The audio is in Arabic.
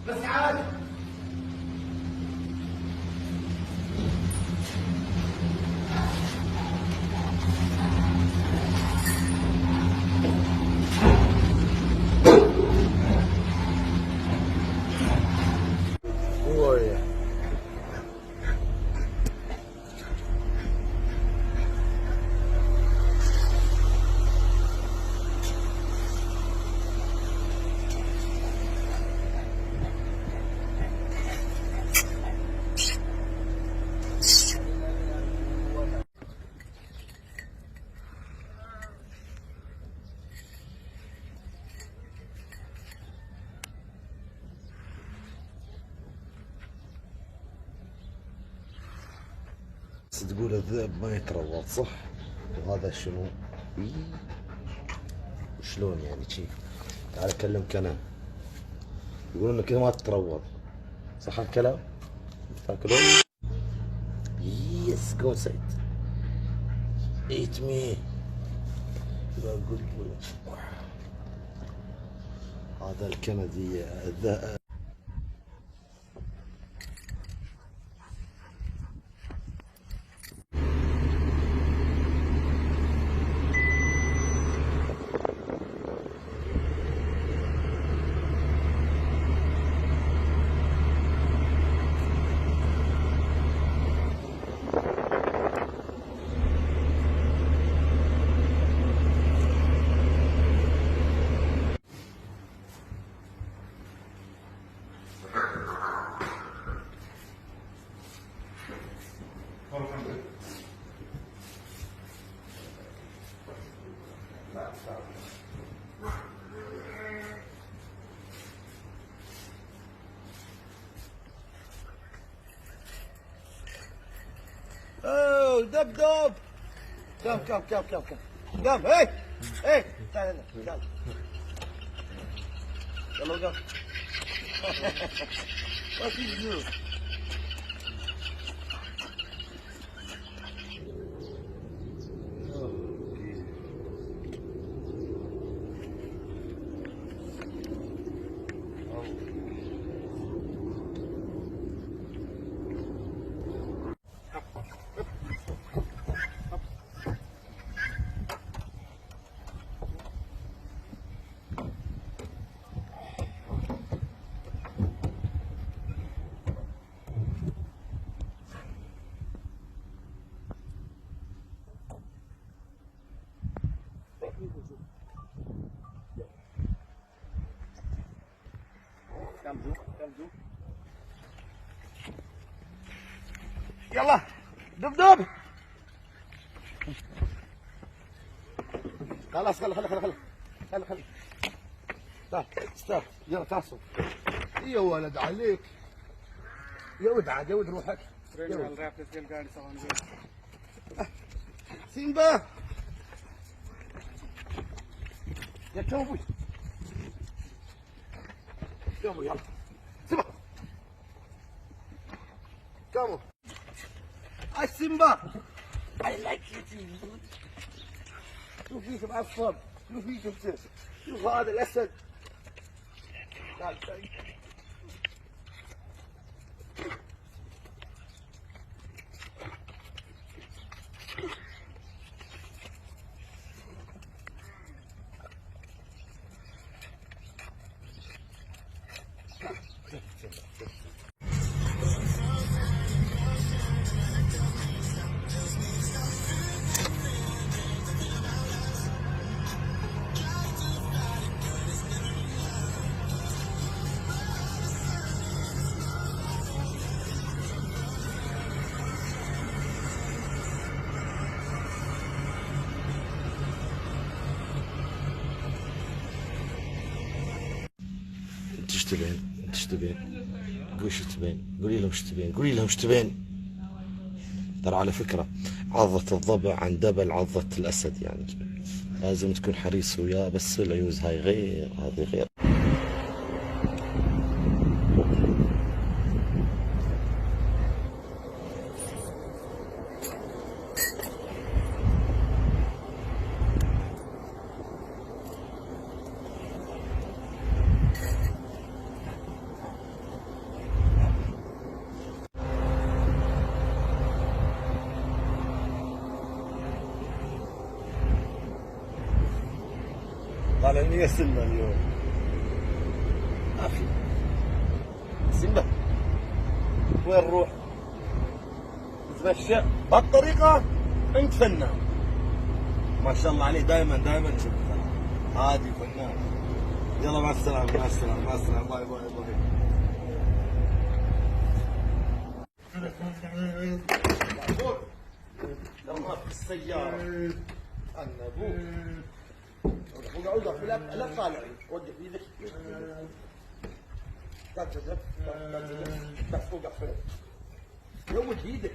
بس عادي. تقول الذئب ما يتروض صح؟ وهذا شنو؟ شلون يعني شي؟ تعال اكلمك انا. يقولون انك ما تتروض صح الكلام؟ تاكلون؟ يس جو سيد ايت مي. بقول هذا الكندي الذئب. اوه دب كم قام ايه تعال هنا قام يلا قام What did you do? كم زو يلا دب خلاص خل تعال يلا تعصب يا ولد عليك يا ولد عاد يا ولد روحك سيمبا يا كوبي يلا سيمبا كمو اي سيمبا I like it. شوف فيكم عفوا شوف فيكم شوف هذا الاسد تعال انت ايش تبين؟ انت ايش تبين؟ قولي ايش تبين؟ قولي لهم ايش تبين؟ قولي لهم ايش تبين؟ ترى على فكرة عضة الضبع عن دبل عضة الأسد يعني لازم تكون حريص وياه، بس العيوز هاي غير، هذه غير. طالع 100 سنة اليوم. ما في سنة. وين نروح؟ نتمشى بهالطريقة. انت فنان ما شاء الله عليه، دائما كذا هادي فنان. يلا مع السلامة، مع السلامة، مع السلامة، باي باي باي. يلا في السيارة. أنا أبوك. وقف لا طالع، وقف ايدك. لا تجف، بس وقف فين؟ يوم ايدك.